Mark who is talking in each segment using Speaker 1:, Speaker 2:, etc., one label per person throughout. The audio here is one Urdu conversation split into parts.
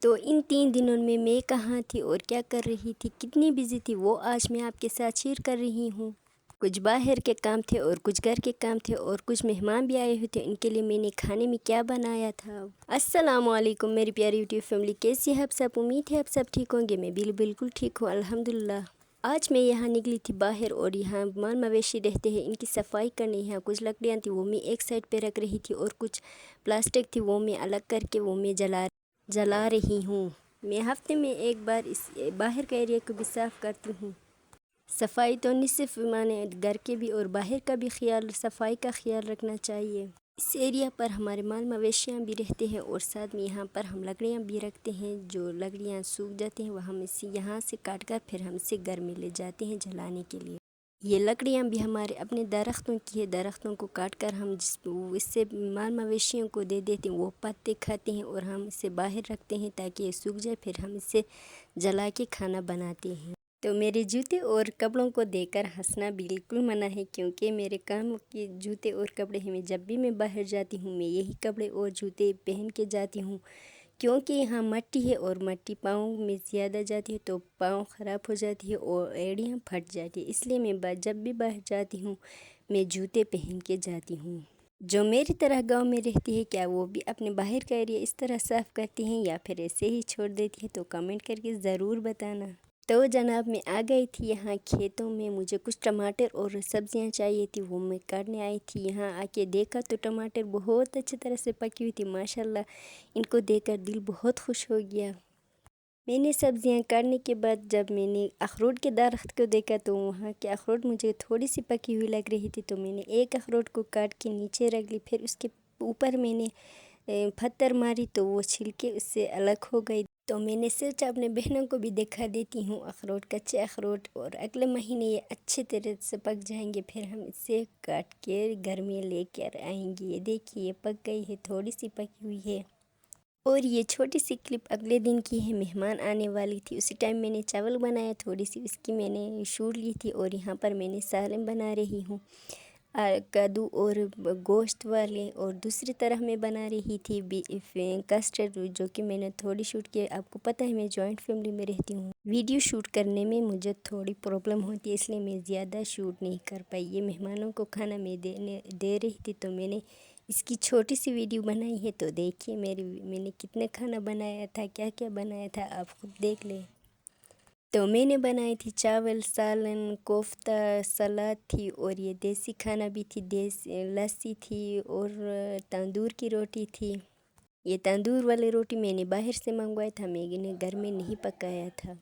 Speaker 1: تو ان 3 دنوں میں کہاں تھی اور کیا کر رہی تھی، کتنی بزی تھی، وہ آج میں آپ کے ساتھ شیئر کر رہی ہوں۔ کچھ باہر کے کام تھے اور کچھ گھر کے کام تھے اور کچھ مہمان بھی آئے ہوئے تھے، ان کے لیے میں نے کھانے میں کیا بنایا تھا۔ السلام علیکم میری پیاری یوٹیوب فیملی، کیسی ہے آپ سب؟ امید ہے آپ سب ٹھیک ہوں گے۔ میں بالکل ٹھیک ہوں الحمدللہ۔ آج میں یہاں نکلی تھی باہر اور یہاں مال مویشی رہتے ہیں، ان کی صفائی کرنی ہے۔ کچھ لکڑیاں تھیں وہ میں ایک سائڈ پہ رکھ رہی تھی اور کچھ پلاسٹک تھی وہ میں الگ کر کے وہ میں جلا رہی ہوں۔ میں ہفتے میں ایک بار اس باہر کا ایریا کو بھی صاف کرتی ہوں۔ صفائی تو صرف مانے گھر کے بھی اور باہر کا بھی صفائی کا خیال رکھنا چاہیے۔ اس ایریا پر ہمارے مال مویشیاں بھی رہتے ہیں اور ساتھ میں یہاں پر ہم لکڑیاں بھی رکھتے ہیں۔ جو لکڑیاں سوکھ جاتی ہیں وہ ہم اسے یہاں سے کاٹ کر پھر ہم اسے گھر میں لے جاتے ہیں جلانے کے لیے۔ یہ لکڑیاں بھی ہمارے اپنے درختوں کی ہے، درختوں کو کاٹ کر ہم اس سے مال مویشیوں کو دے دیتے ہیں، وہ پتے کھاتے ہیں اور ہم اسے باہر رکھتے ہیں تاکہ یہ سوکھ جائے، پھر ہم اسے جلا کے کھانا بناتے ہیں۔ تو میرے جوتے اور کپڑوں کو دیکھ کر ہنسنا بالکل منع ہے، کیونکہ میرے کام کے جوتے اور کپڑے ہیں۔ جب بھی میں باہر جاتی ہوں میں یہی کپڑے اور جوتے پہن کے جاتی ہوں، کیونکہ یہاں مٹی ہے اور مٹی پاؤں میں زیادہ جاتی ہے تو پاؤں خراب ہو جاتی ہے اور ایڑیاں پھٹ جاتی ہے، اس لیے میں جب بھی باہر جاتی ہوں میں جوتے پہن کے جاتی ہوں۔ جو میری طرح گاؤں میں رہتی ہے، کیا وہ بھی اپنے باہر کا ایریا اس طرح صاف کرتی ہیں یا پھر ایسے ہی چھوڑ دیتی ہے؟ تو کمنٹ کر کے ضرور بتانا۔ تو جناب میں آ گئی تھی یہاں کھیتوں میں، مجھے کچھ ٹماٹر اور سبزیاں چاہیے تھی، وہ میں کاٹنے آئی تھی۔ یہاں آ کے دیکھا تو ٹماٹر بہت اچھی طرح سے پکی ہوئی تھی، ماشاءاللہ ان کو دیکھ کر دل بہت خوش ہو گیا۔ میں نے سبزیاں کاٹنے کے بعد جب میں نے اخروٹ کے درخت کو دیکھا تو وہاں کے اخروٹ مجھے تھوڑی سی پکی ہوئی لگ رہی تھی، تو میں نے ایک اخروٹ کو کاٹ کے نیچے رکھ لی، پھر اس کے اوپر میں نے پتھر ماری تو وہ چھلکے اس سے الگ ہو گئی۔ تو میں نے سوچا اپنے بہنوں کو بھی دکھا دیتی ہوں اخروٹ، کچے اخروٹ، اور اگلے مہینے یہ اچھے طرح سے پک جائیں گے، پھر ہم اسے کاٹ کے گھر میں لے کر آئیں گے۔ یہ دیکھیے یہ پک گئی ہے، تھوڑی سی پکی ہوئی ہے۔ اور یہ چھوٹی سی کلپ اگلے دن کی ہے، مہمان آنے والی تھی، اسی ٹائم میں نے چاول بنایا، تھوڑی سی اس کی میں نے شوٹ لی تھی، اور یہاں پر میں نے سالن بنا رہی ہوں کدو اور گوشت والے، اور دوسری طرح میں بنا رہی تھی کسٹرڈ، جو کہ میں نے تھوڑی شوٹ کی۔ آپ کو پتہ ہے میں جوائنٹ فیملی میں رہتی ہوں، ویڈیو شوٹ کرنے میں مجھے تھوڑی پرابلم ہوتی ہے، اس لیے میں زیادہ شوٹ نہیں کر پائی۔ یہ مہمانوں کو کھانا میں دے رہی تھی تو میں نے اس کی چھوٹی سی ویڈیو بنائی ہے، تو دیکھیے میں نے کتنے کھانا بنایا تھا، کیا کیا بنایا تھا، آپ خود دیکھ لیں۔ تو میں نے بنائی تھی چاول، سالن، کوفتہ، سلاد تھی، اور یہ دیسی کھانا بھی تھی، لسی تھی اور تندور کی روٹی تھی۔ یہ تندور والی روٹی میں نے باہر سے منگوایا تھا، میں نے گھر میں نہیں پکایا تھا۔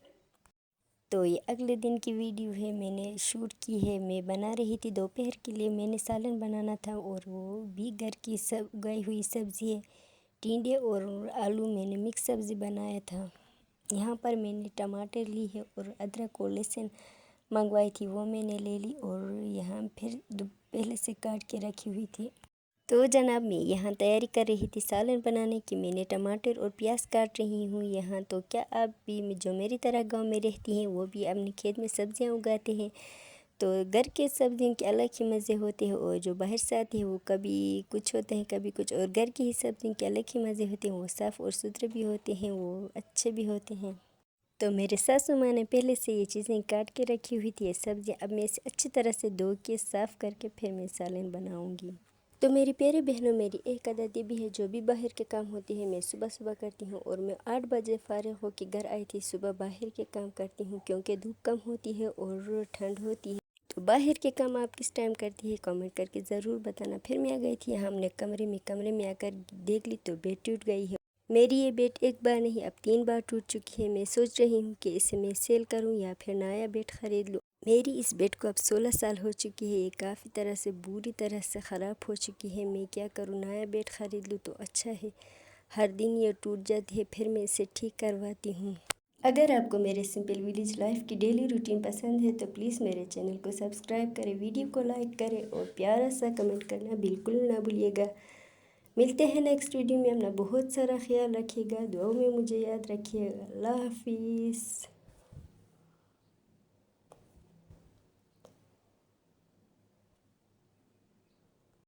Speaker 1: تو یہ اگلے دن کی ویڈیو ہے، میں نے شوٹ کی ہے۔ میں بنا رہی تھی دوپہر کے لیے، میں نے سالن بنانا تھا اور وہ بھی گھر کی اگائی ہوئی سبزی ہے، ٹینڈے اور آلو میں نے مکس سبزی بنایا تھا۔ یہاں پر میں نے ٹماٹر لی ہے اور ادرک اور لہسن منگوائی تھی، وہ میں نے لے لی، اور یہاں پھر پہلے سے کاٹ کے رکھی ہوئی تھی۔ تو جناب میں یہاں تیاری کر رہی تھی سالن بنانے کی، میں نے ٹماٹر اور پیاز کاٹ رہی ہوں یہاں۔ تو کیا آپ بھی جو میری طرح گاؤں میں رہتی ہیں وہ بھی اپنے کھیت میں سبزیاں اگاتے ہیں؟ تو گھر کے سبزیوں کے الگ ہی مزے ہوتے ہیں، اور جو باہر سے آتے ہیں وہ کبھی کچھ ہوتے ہیں کبھی کچھ، اور گھر کی ہی سبزیوں کے الگ ہی مزے ہوتے ہیں، وہ صاف اور ستھرے بھی ہوتے ہیں، وہ اچھے بھی ہوتے ہیں۔ تو میرے ساسو ماں نے پہلے سے یہ چیزیں کاٹ کے رکھی ہوئی تھی، یہ سبزیاں اب میں اسے اچھی طرح سے دھو کے صاف کر کے پھر میں سالن بناؤں گی۔ تو میری پیاری بہنوں، میری ایک عادت یہ بھی ہے، جو بھی باہر کے کام ہوتی ہے میں صبح کرتی ہوں، اور میں 8 بجے فارغ ہو کے گھر آئی تھی، صبح باہر کے کام کرتی ہوں کیونکہ دھوپ کم ہوتی ہے اور ٹھنڈ ہوتی ہے۔ تو باہر کے کام آپ کس ٹائم کرتی ہے کمنٹ کر کے ضرور بتانا۔ پھر میں آ گئی تھی ہم نے کمرے میں آ کر دیکھ لی تو بیڈ ٹوٹ گئی ہے۔ میری یہ بیڈ ایک بار نہیں اب 3 بار ٹوٹ چکی ہے، میں سوچ رہی ہوں کہ اسے میں سیل کروں یا پھر نیا بیڈ خرید لوں۔ میری اس بیڈ کو اب 16 سال ہو چکی ہے، یہ کافی طرح سے بری طرح سے خراب ہو چکی ہے، میں کیا کروں، نیا بیڈ خرید لوں تو اچھا ہے، ہر دن یہ ٹوٹ جاتی ہے، پھر میں اسے ٹھیک کرواتی ہوں۔ اگر آپ کو میرے سمپل ولیج لائف کی ڈیلی روٹین پسند ہے تو پلیز میرے چینل کو سبسکرائب کریں، ویڈیو کو لائک کریں اور پیارا سا کمنٹ کرنا بالکل نہ بھولیے گا۔ ملتے ہیں نیکسٹ ویڈیو میں، اپنا بہت سارا خیال رکھیے گا، دعاؤں میں مجھے یاد رکھیے گا۔ اللہ حافظ۔